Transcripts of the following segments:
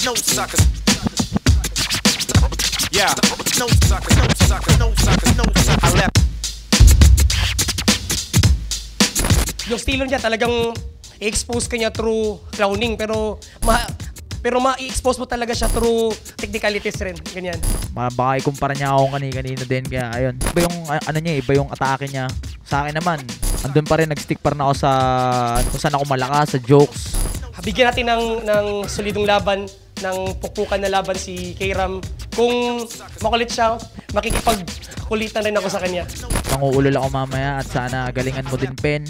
no suckers. Yeah, no suckers, no suckers, no suckers, no suckers. I left. Yung estilo niya talagang i-expose ka niya through clowning, pero ma-i-expose mo talaga siya through technicalities rin, ganyan. Baka ikumpara niya ako kanina din, kaya ayun. Iba yung ano niya, iba yung atake niya. Sa akin naman, andun pa rin, nag-stick pa rin ako sa kung saan ako malakas, sa jokes. Bigyan natin ng solidong laban, ng pukpukan na laban si K-Ram. Kung makulit siya, makikipagkulitan rin ako sa kanya. Manguulol ako mamaya at sana galingan mo din, Pen.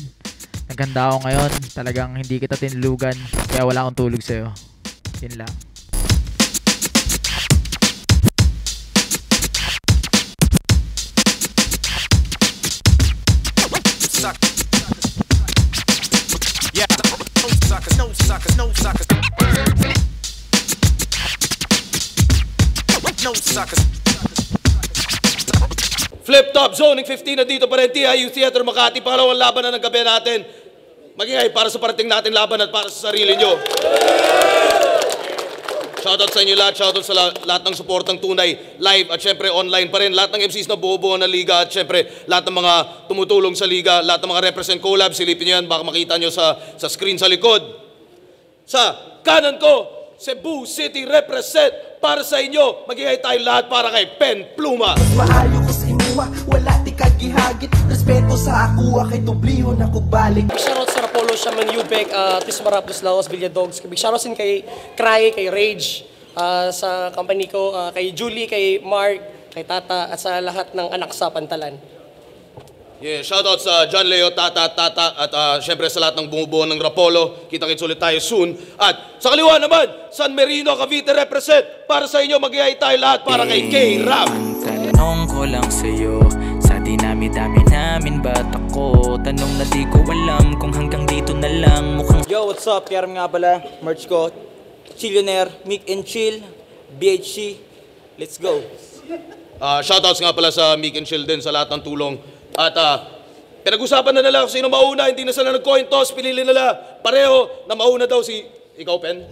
Naganda ako ngayon, talagang hindi kita tinulugan, kaya wala akong tulog sa'yo. Yun lang. Yeah, no suckers, no suckers, no suckers. No suckers. Flip Top Zoning 15 na dito pa rin, TIU Theater Makati. Pangalawang laban na ng gabi natin. Magingay para sa parating natin laban at para sa sarili nyo. Shoutout sa inyo lahat, shoutout sa lahat ng supportang tunay, live at syempre online pa rin. Lahat ng MCs na buo-buo na liga at syempre lahat ng mga tumutulong sa liga, lahat ng mga represent collab, silipin nyo yan, baka makita nyo sa screen sa likod. Sa kanan ko, Cebu City represent para sa inyo. Magingay tayo lahat para kay Pen Pluma. Maayo ko sa imuha, wala ti kagihagit. Respeto sa ako, kay tubliho na kubalik. Big shoutout sa Rapolo, Shaman Yubek, Tismarap, Duslaos, Villadogs. Big shoutout din kay Cry, kay Rage, sa company ko, kay Julie, kay Mark, kay Tata, at sa lahat ng anak sa Pantalan. Yeah, shoutout sa John Leo, Tata, at syempre sa lahat ng bumubuo ng Rapolo. Kita-kits ulit tayo soon. At sa kaliwa naman, San Merino, Cavite represent. Para sa inyo, mag-iay tayo lahat para kay K-Rap. Tanong ko lang sa'yo, sa dinami-dami namin ba't ako? Tanong na di ko alam kung hanggang dito na lang mukhang... Yo, what's up? K-Rap nga pala, merch ko. Chillionaire, Mick and Chill, BHC. Let's go. Shoutouts nga pala sa Mick and Chill din sa lahat ng tulong. At pinag-usapan na nila kung sino mauna, hindi na sila nag-coin toss, pinili nila pareho na mauna daw si, ikaw Pen?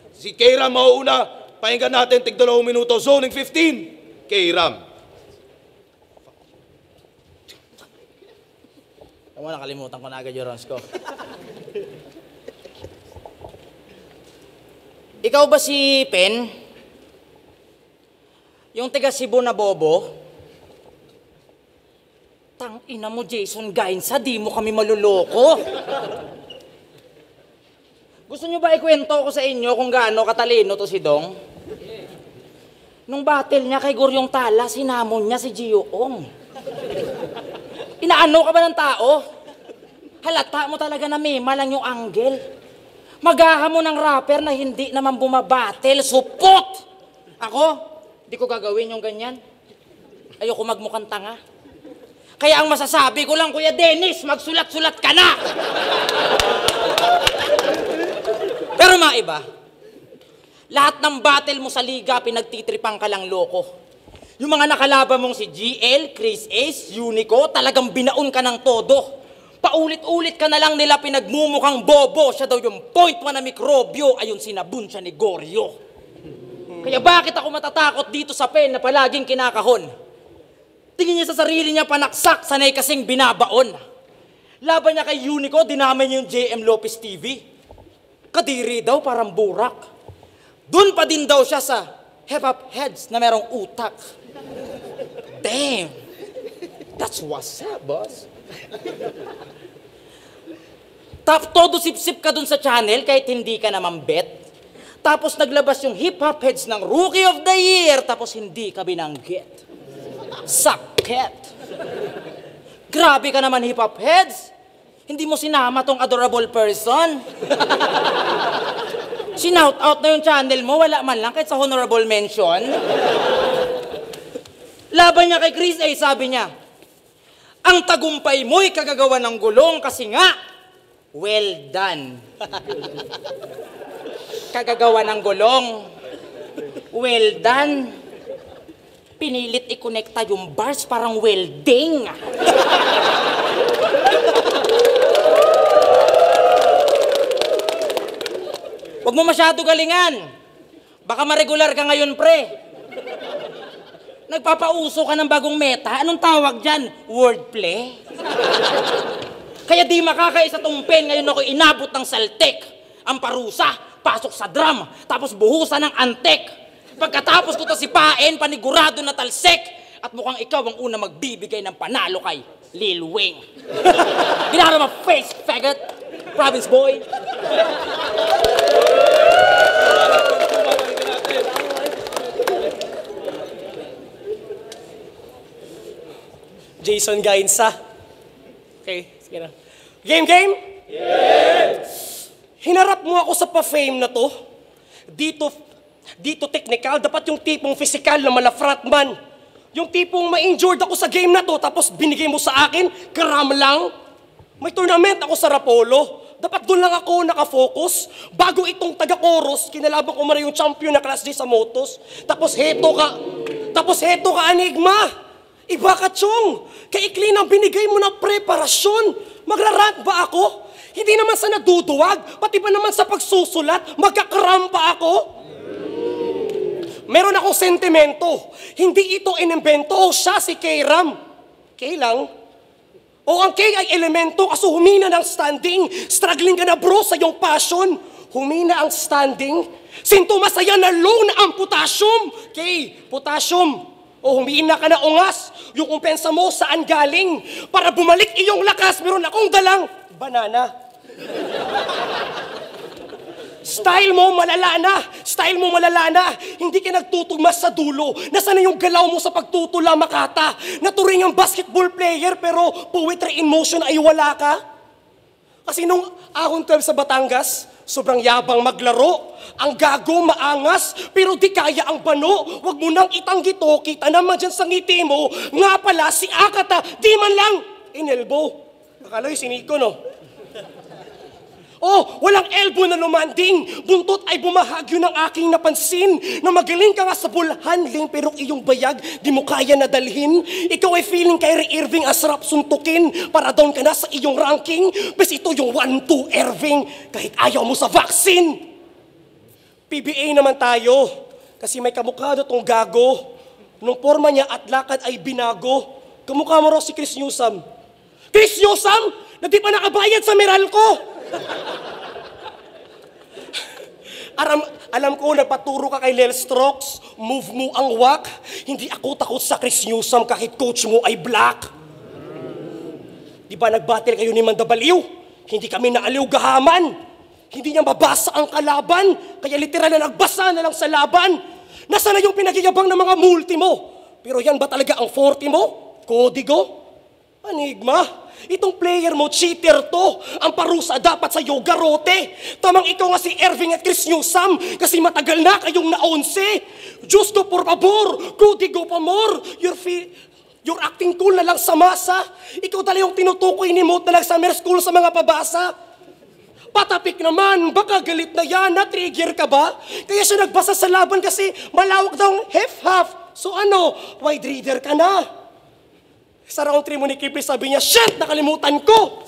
Si K-Ram mauna, pakinggan natin, tig 2 minuto, Zoning 15, K-Ram. Ako nakalimutan ko na agad yung runs ko. Ikaw ba si Pen? Yung taga Cebu na bobo? Tang ina mo, Jason Gainsa, di mo kami maluloko. Gusto nyo ba ikwento ko sa inyo kung gaano katalino to si Dong? Nung battle niya kay Goryong Tala, sinamon niya si Gio Ong. Inaano ka ba ng tao? Halata mo talaga na mema lang yung angle. Magaha mo ng rapper na hindi naman bumabattle, supot! Ako, di ko gagawin yung ganyan. Ayoko magmukhang tanga. Kaya ang masasabi ko lang, Kuya Dennis, magsulat-sulat ka na! Pero maiba, lahat ng battle mo sa liga, pinagtitripang ka lang loko. Yung mga nakalaban mong si GL, Chris Ace, Unico, talagang binaon ka ng todo. Paulit-ulit ka na lang nila pinagmumukhang bobo. Siya daw yung point one na mikrobyo, ayun sinabun siya ni Goryo. Kaya bakit ako matatakot dito sa Pen na palaging kinakahon? Tingin niya sa sarili niya panaksak, sanay kasing binabaon. Laban niya kay Unico, dinamay niya yung JM Lopez TV. Kadiri daw, parang burak. Doon pa din daw siya sa hip-hop heads na merong utak. Damn! That's what's up, boss. Todo sip-sip ka dun sa channel kahit hindi ka naman bet. Tapos naglabas yung hip-hop heads ng Rookie of the Year, tapos hindi ka binanggit. Sakit. Grabe ka naman, hip-hop heads. Hindi mo sinama tong adorable person. Sinout out na yung channel mo, wala man lang kahit sa honorable mention. Laban niya kay Chris A, sabi niya, ang tagumpay mo'y kagagawa ng gulong kasi nga, well done. Kagagawa ng gulong, well done. Pinilit i-connecta yung bars parang welding. Huwag mo masyado galingan. Baka ma-regular ka ngayon, pre. Nagpapauso ka ng bagong meta. Anong tawag dyan? Wordplay? Kaya di makakaisa tong pen. Ngayon ako inabot ng saltek. Ang parusa, pasok sa drum. Tapos buhusan ng antek. Pagkatapos ko to sipain, panigurado na talsek. At mukhang ikaw ang una magbibigay ng panalo kay Lil Wayne. Ginagawa mo face, faggot. Province boy. Jason Gainsa. Okay, sige na. Game? Yes! Hinarap mo ako sa pa-fame na to. Dito technical, dapat yung tipong physical na malafratman. Yung tipong ma-injured ako sa game na to, tapos binigay mo sa akin, karam lang. May tournament ako sa Rapolo. Dapat doon lang ako nakafocus. Bago itong taga-chorus, kinalaban ko mara yung champion na Class D sa motos. Tapos heto ka, Enigma. Iba ka, Chong. Kaikli nang binigay mo ng preparasyon. Magrarant ba ako? Hindi naman sa naduduwag, pati ba naman sa pagsusulat, magkakarampa ako? Meron akong sentimento. Hindi ito inimbento o siya si K-Ram. K lang. O ang K ay elemento kaso humina ng standing. Struggling ka na bro sa iyong passion. Humina ang standing. Sintomas na yan na low na ang potassium. K, potassium. O humina ka na ungas, yung kumpensa mo saan galing? Para bumalik iyong lakas, meron akong dalang banana. Style mo malala na. Hindi ka nagtutugmas sa dulo. Nasaan na yung galaw mo sa pagtutula Makata? Naturing ang basketball player pero poetry in motion ay wala ka? Kasi nung ahon 12 sa Batangas, sobrang yabang maglaro. Ang gago maangas, pero di kaya ang bano. Huwag mo nang itanggi to, kita naman dyan sa ngiti mo. Nga pala, si Akata, di man lang inelbow. Akala yung siniko, no? Oh, walang elbow na lumanding. Buntot ay bumahagyo ng aking napansin. Na magaling ka nga sa ball handling, pero iyong bayag, di mo kaya na dalhin. Ikaw ay feeling kay Irving as rap suntukin. Para down ka na sa iyong ranking. Bes ito yung 1-2 Irving, kahit ayaw mo sa vaccine. PBA naman tayo, kasi may kamukha na tong gago. Nung forma niya at lakad ay binago. Kamukha mo raw si Chris Newsom. Chris Newsom? Na di pa nakabayad sa Meralco. Alam ko, nagpaturo ka kay Lel Strokes. Move mo ang wak. Hindi ako takot sa Chris Newsom kahit coach mo ay black. Di ba nag-battle kayo ni Mandabaliw? Hindi kami naaliw gahaman. Hindi niya mabasa ang kalaban, kaya literal na nagbasa na lang sa laban. Nasaan na yung pinagigabang ng mga multi mo? Pero yan ba talaga ang forte mo? Kodigo? Enigma? Itong player mo, cheater to. Ang parusa dapat sa yoga rote. Tamang ikaw nga si Irving at Chris Newsom, kasi matagal na kayong na-11. Diyos ko, por favor, kodigo pa more. You're acting cool na lang sa masa. Ikaw talaga yung tinutukoy ni Mote na lang summer school sa mga pabasa. Patapik naman, baka galit na yan, na-trigger ka ba? Kaya siya nagbasa sa laban kasi malawak daw ang half-half. So ano, wide reader ka na. Sa round 3 mo ni Kipri, sabi niya, shit, nakalimutan ko.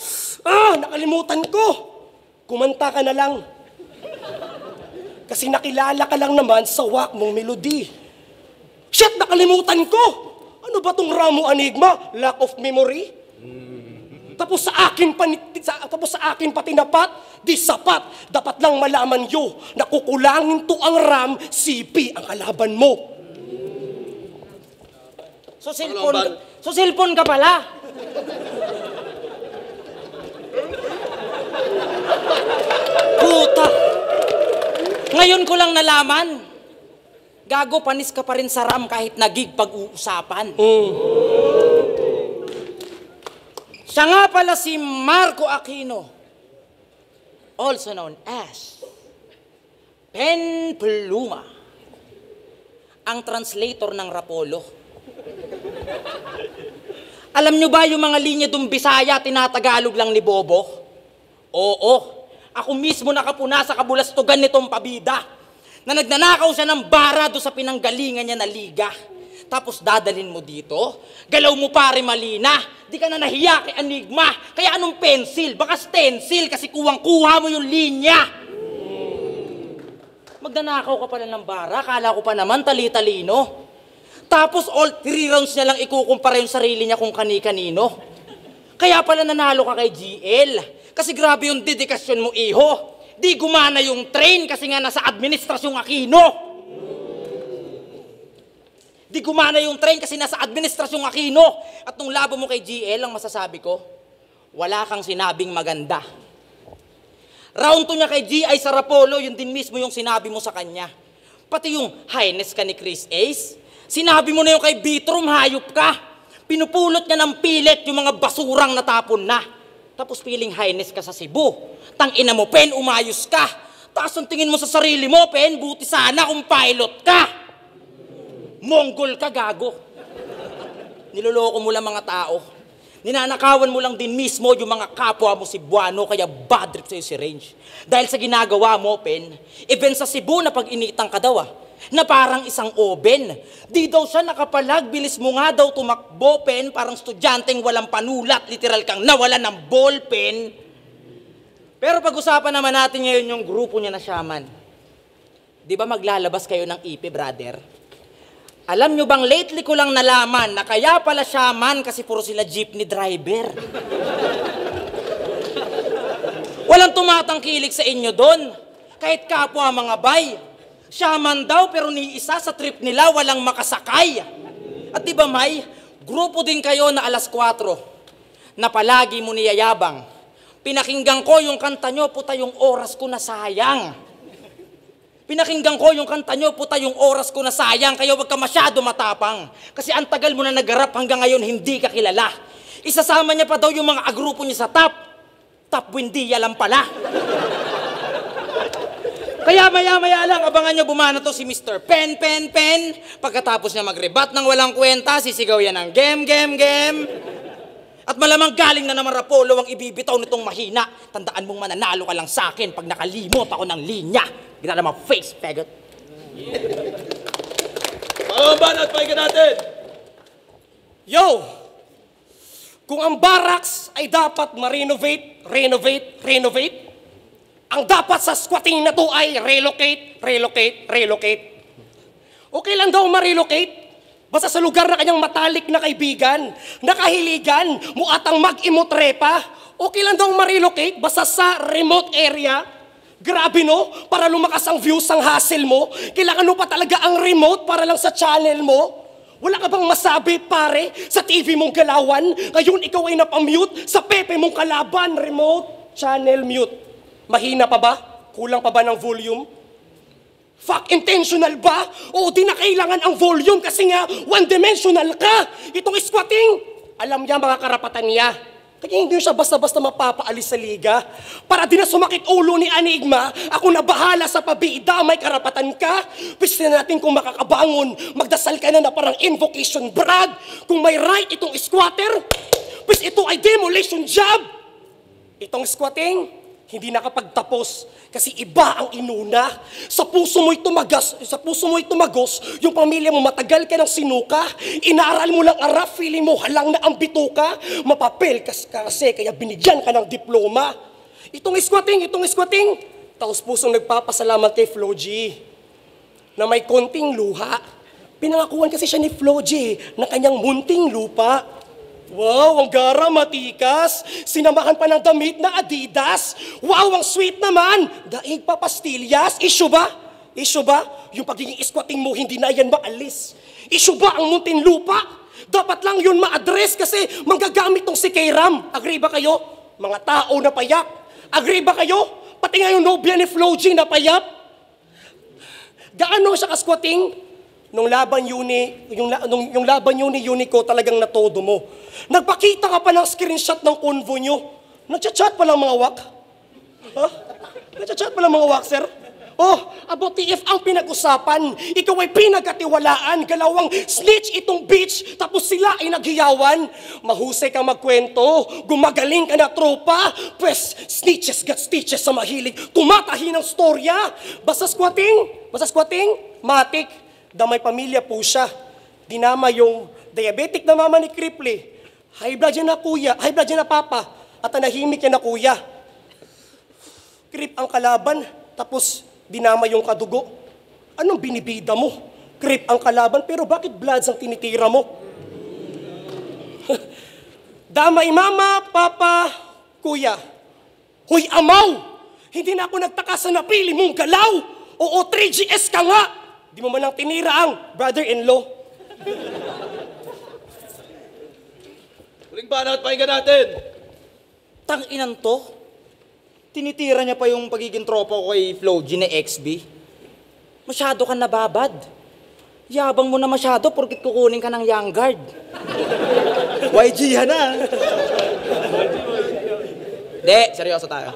Nakalimutan ko. Kumanta ka na lang. Kasi nakilala ka lang naman sa wak mong melody. Shit, nakalimutan ko. Ano ba tong Ramo Enigma? Lack of memory? Tapos sa akin pa tinapat, di sapat. Dapat lang malaman nyo na kukulangin to ang RAM, CP ang kalaban mo. So cellphone ka pala. Puta. Ngayon ko lang nalaman. Gago, panis ka pa rin sa RAM kahit nagig pag-uusapan. Siya nga pala si Marco Aquino, also known as Pen Pluma, ang translator ng Rapolo. Alam nyo ba yung mga linya dong Bisaya, tinatagalog lang ni Bobo? Oo, ako mismo nakapuna sa kabulastugan nitong pabida na nagnanakaw siya ng bara do sa pinanggalingan niya na liga. Tapos dadalhin mo dito, galaw mo pare malina, di ka na nahiya kay Enigma. Kaya anong pencil? Baka stencil kasi kuwang-kuha mo yung linya. Magnanakaw ka pala ng bara, akala ko pa naman tali-talino. Tapos all 3 rounds niya lang ikukumpara yung sarili niya kung kani-kanino. Kaya pala nanalo ka kay GL. Kasi grabe yung dedikasyon mo, iho. Di gumana yung train kasi nga nasa administrasyong Aquino. Di gumana yung train kasi nasa administrasyong Aquino. At nung laban mo kay GL, ang masasabi ko, wala kang sinabing maganda. Round 2 niya kay G.I. Sarapolo, yun din mismo yung sinabi mo sa kanya. Pati yung highness ka ni Chris Ace, sinabi mo na yung kay Bitrom, hayop ka. Pinupulot niya ng pilit yung mga basurang natapon na. Tapos feeling highness ka sa Cebu. Tangina mo, Pen, umayos ka. Taas ang tingin mo sa sarili mo, Pen, buti sana kung pilot ka. Monggol ka, gago. Niloloko mo lang mga tao. Ninanakawan mo lang din mismo yung mga kapwa mo Cebuano, kaya bad trip sa'yo si Range. Dahil sa ginagawa mo, Pen, even sa Cebu na pag-initang ka daw na parang isang oven. Di daw siya nakapalag, bilis mo nga daw tumakbo, Pen, parang estudyanteng walang panulat, literal kang nawala ng ballpen. Pero pag-usapan naman natin ngayon yung grupo niya na shaman. Di ba maglalabas kayo ng IP, brother? Alam nyo bang lately ko lang nalaman na kaya pala shaman kasi puro sila jeepney driver. Walang tumatangkilik sa inyo doon. Kahit kapwa mga bay. Shaman daw pero ni isa sa trip nila walang makasakay. At di ba may, grupo din kayo na alas 4 na palagi mo niyayabang. Pinakinggan ko yung kanta nyo, puta yung oras ko na sayang. Pinakinggan ko yung kanta nyo, puta yung oras ko na sayang, kaya wag ka masyado matapang. Kasi ang tagal mo na nagarap hanggang ngayon hindi ka kilala. Isasama niya pa daw yung mga agrupo niya sa top. Top Buendia lang pala. Kaya maya-maya lang, abangan nyo bumana to si Mr. Pen. Pagkatapos niya mag-rebat ng walang kwenta, sisigaw yan ng game. At malamang galing na naman Rapolo ang ibibitaw nitong mahina. Tandaan mong mananalo ka lang sa akin pag nakalimot ako ng linya. Ginala mo face, pegot. Mga banat, pahinga natin! Yo! Kung ang barracks ay dapat ma-renovate, ang dapat sa squatting na to ay relocate. Okay lang daw ma-relocate. Basta sa lugar na kanyang matalik na kaibigan, nakahiligan, muatang mag-imotrepa, okay lang daw ma-relocate basta sa remote area. Grabe no, para lumakas ang views ang hassle mo, kailangan mo pa talaga ang remote para lang sa channel mo. Wala ka bang masabi pare sa TV mong galawan, ngayon ikaw ay napamute sa Pepe mong kalaban, remote, channel mute. Mahina pa ba? Kulang pa ba ng volume? Fuck, intentional ba? O di na kailangan ang volume kasi nga one-dimensional ka. Itong squatting, alam niya mga karapatan niya. Kaya hindi siya basta-basta mapapaalis sa liga. Para di na sumakit ulo ni Enigma, ako na bahala sa pabida, may karapatan ka. Pwede na natin kung makakabangon, magdasal ka na parang invocation brag. Kung may right itong squatter, pwede ito ay demolition job. Itong squatting, hindi nakapagtapos kasi iba ang inuna. Sa puso mo'y tumagos, yung pamilya mo matagal ka ng sinuka, inaaral mo lang arap, feeling mo halang na ang bituka, mapapel kasi kaya binigyan ka ng diploma. Itong squatting, taos pusong nagpapasalamat kay Flo G na may konting luha. Pinangakuan kasi siya ni Flo G na kanyang munting lupa. Wow, ang gara, matikas. Sinamahan pa ng damit na Adidas. Wow, ang sweet naman. Daig pa pastillas. Issue ba? Yung pagiging squatting mo, hindi na yan maalis. Issue ba ang munting lupa? Dapat lang yun ma-address kasi manggagamit tong si K-Ram. Agree ba kayo? Mga tao na payak. Agree ba kayo? Pati nga yung nobya ni Flo G na payak. Gaano siya ka-squatting? Nung laban yun ni Unico, talagang natodo mo. Nagpakita ka pa ng screenshot ng convo nyo. Nagchat-chat pa lang mga wak. Ha? Nagchat-chat pa lang mga wak, sir. Oh, about TF ang pinag-usapan. Ikaw ay pinagkatiwalaan. Galawang snitch itong bitch, tapos sila ay naghiyawan. Mahusay ka magkwento. Gumagaling ka na tropa. Pwes, snitches got stitches sa mahilig. Tumatahi ng storya. Basta squatting, matik. Damay pamilya po siya. Dinama yung diabetic na mama ni Kripley. High blood yan na kuya, high blood yan na papa. At anahimik yan na kuya. Krip ang kalaban, tapos dinama yung kadugo. Anong binibida mo? Creep ang kalaban, pero bakit bloods ang tinitira mo? Damay mama, papa, kuya. Hoy amaw! Hindi na ako nagtaka sa napili mong galaw. Oo, 3GS ka nga. Di mo man lang tinira ang brother-in-law. Huling banat, pakinggan natin. Tang-inan to. Tinitira niya pa yung pagiging tropa ko kay Flo G na XB. Masyado ka nababad. Yabang mo na masyado porkit kukunin ka ng young guard. YG yan na. Di, seryoso tayo.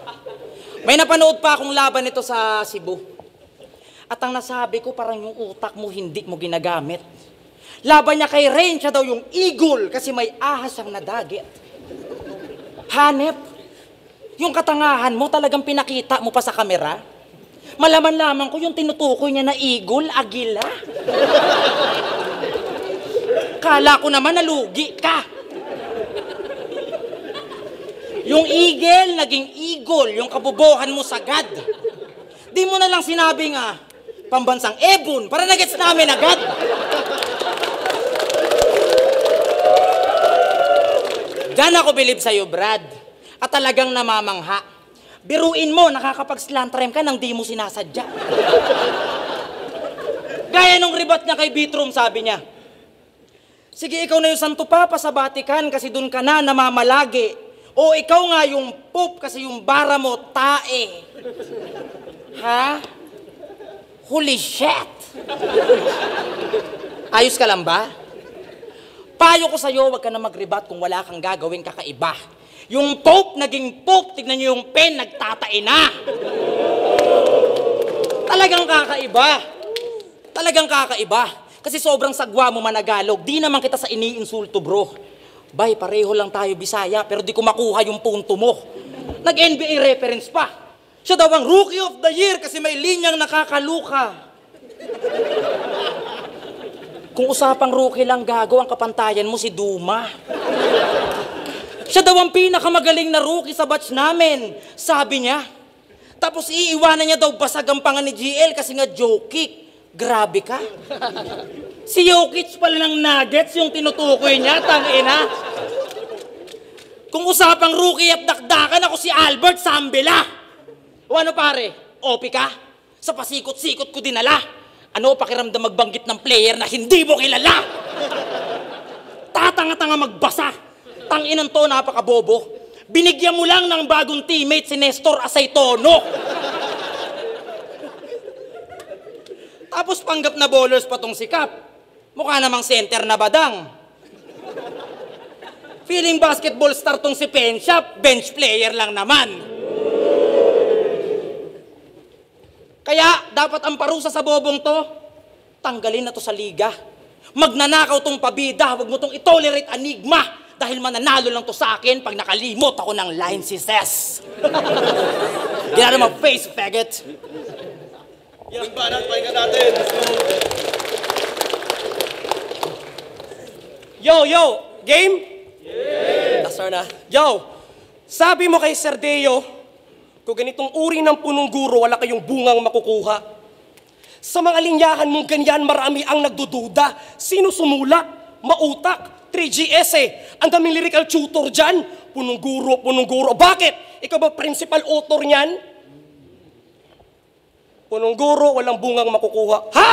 May napanood pa akong laban nito sa Cebu. At ang nasabi ko, parang yung utak mo hindi mo ginagamit. Laban niya kay Rain, siya daw yung eagle kasi may ahas ang nadagit. Hanep, yung katangahan mo talagang pinakita mo pa sa kamera. Malaman lamang ko yung tinutukoy niya na eagle, agila. Kala ko naman nalugi ka. Yung eagle, naging eagle, yung kabubuhan mo sagad. Di mo na lang sinabi nga, pambansang ebon, para nagets namin agad. Diyan ako bilib sa'yo, Brad. At talagang namamangha. Biruin mo, nakakapag-slant rhyme ka nang di mo sinasadya. Gaya nung ribat niya kay Bitrom, sabi niya, sige, ikaw na yung Santo Papa sa Vatican kasi dun ka na namamalagi. O ikaw nga yung Pope kasi yung bara mo tae. Ha? Holy shit! Ayos ka lang ba? Payo ko sa'yo, wag ka na magribat kung wala kang gagawing kakaiba. Yung Pope naging Pope, tignan niyo yung pen, nagtatain na. Talagang kakaiba. Talagang kakaiba. Kasi sobrang sagwa mo managalog. Di naman kita sa iniinsulto, bro. Bay, pareho lang tayo Bisaya, pero di ko makuha yung punto mo. Nag-NBA reference pa. Siya daw ang Rookie of the Year kasi may linyang nakakaluka. Kung usapang rookie lang gago, ang kapantayan mo si Duma. Siya daw ang pinakamagaling na rookie sa batch namin, sabi niya. Tapos iiwanan niya daw basag ang panga ni GL kasi nga Jokic. Grabe ka. Si Jokic pala ng Nuggets yung tinutukoy niya, tangina. Kung usapang rookie at dakdakan, ako si Albert Sambela. O ano pare, OP ka? Sa pasikot-sikot ko dinala. Ano pakiramdam magbanggit ng player na hindi mo kilala? Tatanga-tanga magbasa. Tanginan to, napakabobo. Binigyan mo lang ng bagong teammate si Nestor Asaytono. Tapos panggap na bowlers pa tong si Cap. Mukha namang center na badang. Feeling basketball star tong si Penshap, bench player lang naman. Kaya dapat ang parusa sa bobong to, tanggalin na to sa liga. Magnanakaw tong pabida, huwag mo tong itolerate enigma. Dahil mananalo lang to sa akin pag nakalimot ako ng line si Ses. Get out of my face, faggot. Huling banat, pakinggan natin. Yo, game? Yeah! Dasar na. Yo, sabi mo kay Sir Deo, kung ganitong uri ng punong guro, wala kayong bungang makukuha. Sa mga linyahan mong ganyan, marami ang nagdududa. Sino sumula? Mautak. 3GS eh. Ang daming lyrical tutor dyan. Punong guro. Bakit? Ikaw ba principal author niyan? Punong guro, walang bungang makukuha. Ha?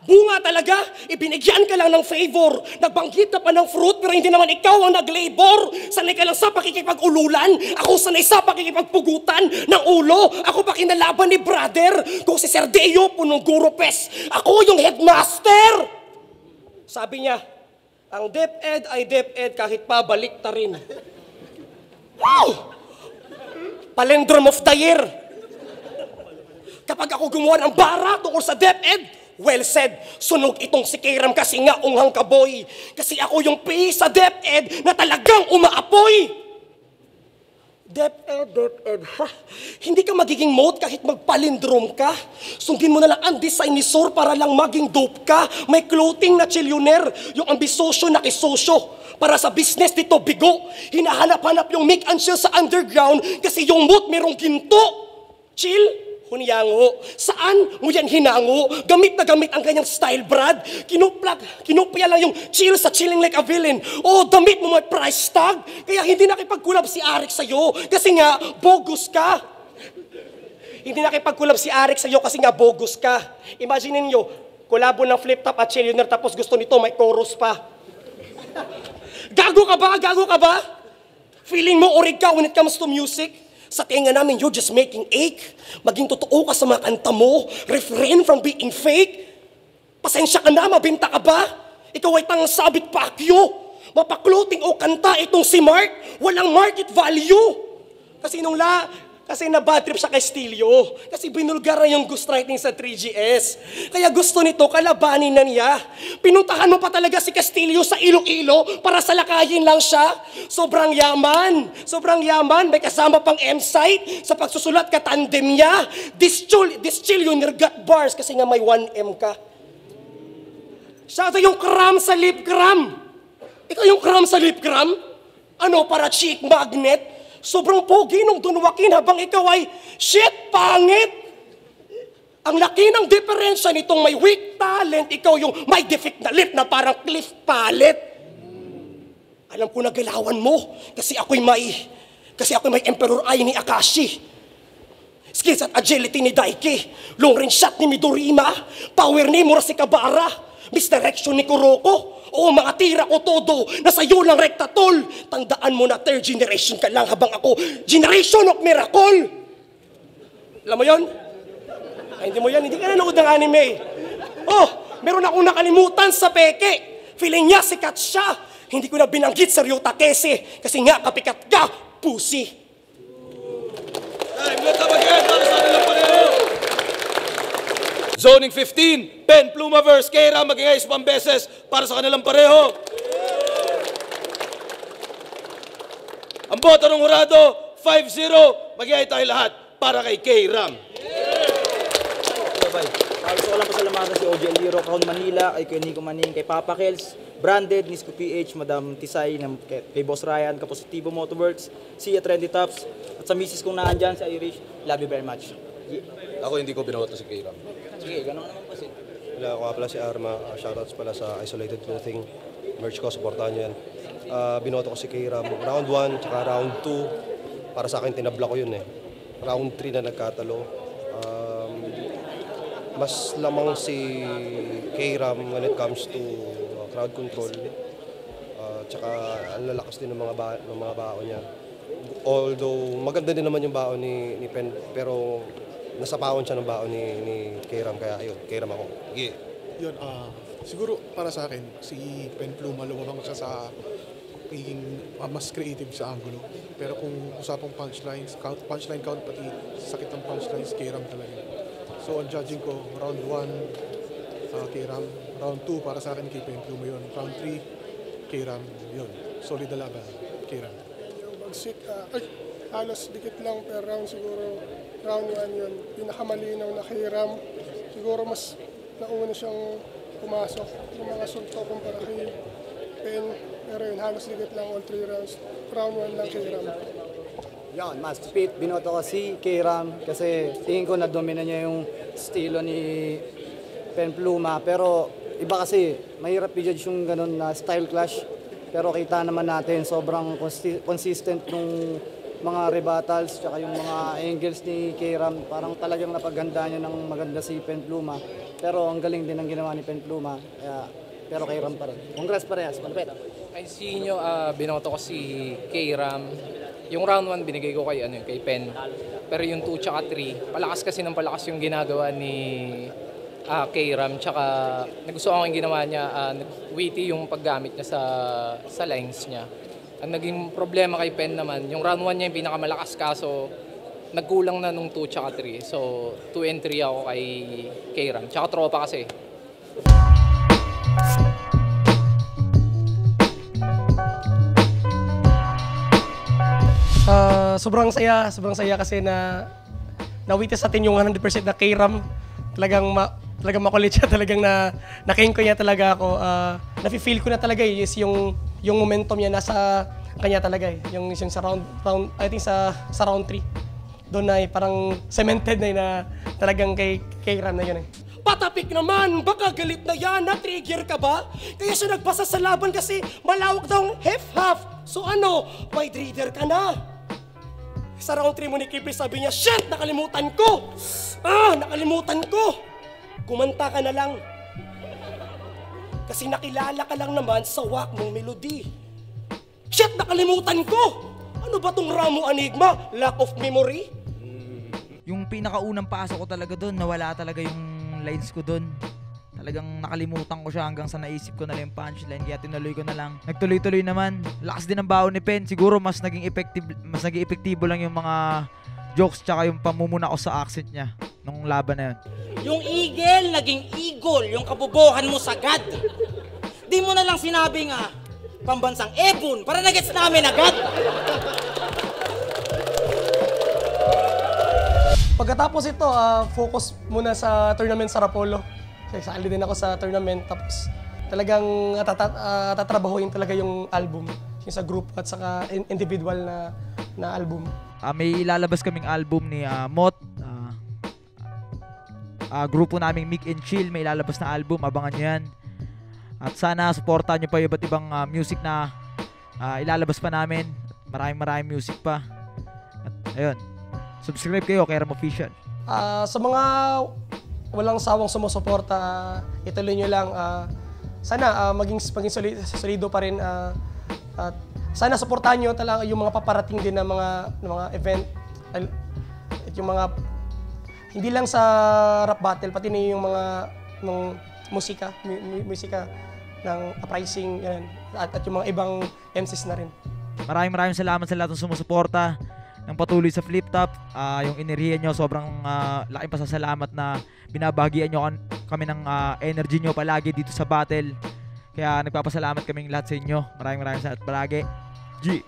Bunga talaga? Ibinigyan ka lang ng favor. Nagbanggit ka pa ng fruit, pero hindi naman ikaw ang nag-labor. Sanay ka lang sa pakikipag-ululan. Ako sanay sa pakikipagpugutan ng ulo. Ako pa kinalaban ni brother. Kung si Sir Deo, punong guro pes. Ako yung headmaster. Sabi niya, ang DepEd ay DepEd kahit pabalik ta rin. Wow! Palindrome of the year. Kapag ako gumawa ng bara tungkol sa DepEd, well said, sunog itong si Kiram kasi nga unghang kaboy. Kasi ako yung PE sa DepEd na talagang umaapoy. DepEd, ha? Hindi ka magiging mote kahit magpalindrome ka. Sundin mo na lang ang design ni Sor para lang maging dope ka. May clothing na chillionaire, yung ambisosyo na kisosyo. Para sa business dito, bigo. Hinahanap-hanap yung make and chill sa underground kasi yung mood merong ginto. Chill? Kunyango, saan mo yan hinango? Gamit na gamit ang kanyang style, Brad. Kinopya lang yung chill sa chilling like a villain. Oh, damit mo may price tag. Kaya hindi nakipagkulab si Arik sa'yo. Kasi nga, bogus ka. Hindi nakipagkulab si Arik sa'yo kasi nga, bogus ka. Imagine niyo, kolabo ng Flip Top at Chillionaire tapos gusto nito may chorus pa. Gago ka ba? Gago ka ba? Feeling mo orig ka when it comes to music? Sa tinga namin, you're just making ache. Maging totoo ka sa mga kanta mo. Refrain from being fake. Pasensya ka na, mabinta ka ba? Ikaw ay tangang sabit pakyo. Mapakloting o kanta itong si Mark. Walang market value. Kasi na-bad trip siya kay Stilio. Kasi binulgar na yung ghostwriting sa 3GS. Kaya gusto nito, kalabanin na niya. Pinuntahan mo pa talaga si Castillo sa Iloilo para salakayin lang siya. Sobrang yaman. May kasama pang M-site. Sa pagsusulat ka, tandem niya. This chill yung got bars kasi nga may 1M ka. Siya yung cram sa lip cram. Ikaw yung cram sa lip cram? Ano, para cheek magnet? Sobrang pogi nung Don Joaquin habang ikaw ay, shit, pangit! Ang laki ng diferensya nitong may weak talent, ikaw yung may defect na lip na parang cliff palette. Alam ko na galawan mo, kasi ako'y may Emperor Eye ni Akashi. Skills at agility ni Daiki, long range shot ni Midorima, power ni Murasikabara, misdirection ni Kuroko. Oo, mga tira ko todo, nasa iyo lang rektatol. Tandaan mo na third generation ka lang habang ako, generation of miracle. Alam mo yon? Ay, hindi mo yan, hindi ka nanood ng anime. Oh, meron akong nakalimutan sa peke. Feeling niya sikat siya. Hindi ko na binanggit sa Ryota Kese, kasi nga kapikat ka, pussy. Ay, mula tabagyan para sa kanilang pareho. Zoning 15, Pen Plumaverse, Kera, mag-ingayos pang beses para sa kanilang pareho. Ang boto ng hurado, 5-0, mag-ingay tayo lahat para kay K-Ram. Gusto ko lang pasalamatan si OJ Liro, Crown Manila, kay Nico Maning, kay Papa Kels, Branded, Nisco PH, Madam Tisay, kay Boss Ryan, Kapositivo Motorworks, Sia Trendy Tops, at sa misis kong naandyan, si Irish, love you very much. Ako hindi ko binoto si K-Ram. Sige, ganun naman po si. Wala, ako pala si Arma. Shoutouts pala sa Isolated Clothing. Merch ko, supportahan nyo yan. Binoto ko si K-Ram. Round 1, tsaka round 2. Para sa akin, tinabla ko yun eh. Round 3 na nagkatalo. Mas lamang si K-Ram when it comes to crowd control. Tsaka ang lalakas din ng mga baon niya. Although maganda din naman yung baon ni Pen, pero nasapawan siya ng baon ni K-Ram, kaya ayun, K-Ram ako. Yeah. Yun, siguro para sa akin, si Pen Pluma lumabang siya sa pagiging mas creative sa angulo. Pero kung usapang punchline count, pati sakit ng punchlines, K-Ram talaga. So ang judging ko, round 1, K-Ram. Round 2, para sa akin, kay Pen Pluma yun. Round 3, K-Ram. Yun, solid na laban, K-Ram. Yung bagsik, halos dikit lang per round siguro. Round 1 yun, pinakamalinaw na kay Ram. Siguro mas nauna siyang pumasok yung mga sulto kumpara kay Pen. Pero yun, halos dikit lang all 3 rounds. Round 1 lang kay Ram. Yan, mas speed, binoto ko si K-Ram kasi tingin ko na-domina niya yung estilo ni Pen Pluma. Pero iba kasi, mahirap i-judge yung ganun na style clash. Pero kita naman natin, sobrang consistent nung mga rebuttals, tsaka yung mga angles ni K-Ram, parang talagang napaganda niya ng maganda si Pen Pluma. Pero ang galing din ang ginawa ni Pen Pluma, pero K-Ram pa rin. Congrats parehas, malapit. Ay si inyo, binoto ko si K-Ram. Yung round 1 binigay ko kay Pen. Pero yung 2 tsaka 3, palakas kasi ng palakas yung ginagawa ni K-Ram. Tsaka nagustuhan ko yung ginawa niya, witty yung paggamit niya sa lines niya. Ang naging problema kay Pen naman, yung round 1 niya yung pinakamalakas kaso nagkulang na nung 2 tsaka 3. So 2 and 3 ako kay K-Ram. Tsaka tropa kasi. Sobrang saya kasi na-witness natin yung 100% na K-Ram. Talagang makulit siya, talagang na-king ko niya talaga ako. Nafe-feel ko na talaga is yung momentum niya nasa kanya talaga yung sa round I think sa round 3. doon na parang cemented na talagang kay Ram na yun eh. Patapik naman! Baka galit na yan! Na-trigger ka ba? Kaya siya nagbasa sa laban kasi malawak daw ang half-half. So ano, wide reader ka na. Sa round 3 mo ni Kipri sabi niya, shit! Nakalimutan ko! Nakalimutan ko! Kumanta ka na lang. Kasi nakilala ka lang naman sa wak mong melody. Shit! Nakalimutan ko! Ano ba tong Ramo Enigma? Lack of memory? Yung pinakaunang pasok ko talaga doon, nawala talaga yung lines ko doon. Talagang nakalimutan ko siya hanggang sa naisip ko na lang yung punchline, kaya tinuloy ko na lang. Nagtuloy-tuloy naman. Lakas din ang baon ni Pen. Siguro mas naging epektibo lang yung mga jokes tsaka yung pamumuna ko sa accent niya nung laban na yun. Yung eagle, naging eagle. Yung kabubuhan mo sagad. Di mo na lang sinabi nga, pambansang ebon, para nagets namin agad. Pagkatapos ito, focus muna sa tournament sa Rapolo. Sali din ako sa tournament, tapos talagang tatrabahuin talaga yung album. Yung sa group at saka individual na album. May ilalabas kaming album ni Mot. Grupo naming Mick and Chill, may ilalabas na album, abangan nyo yan. At sana supportahan nyo pa yung iba't ibang music na ilalabas pa namin. Maraming music pa. At ayun, subscribe kayo kay Ram Official. Sa mga walang sawang sumusuporta, ituloy nyo lang. Sana maging solido pa rin. At sana suportahan nyo talaga yung mga paparating din ng mga event. At yung mga, hindi lang sa rap battle, pati na yung mga musika ng uprising, yan. At yung mga ibang MCs na rin. Maraming salamat sa lahat ng sumusuporta ng patuloy sa Flip Top. Yung enerhiya nyo, sobrang laking pasasalamat na binabahagian nyo kami ng energy nyo palagi dito sa battle. Kaya nagpapasalamat kaming lahat sa inyo. Maraming salamat palagi. G!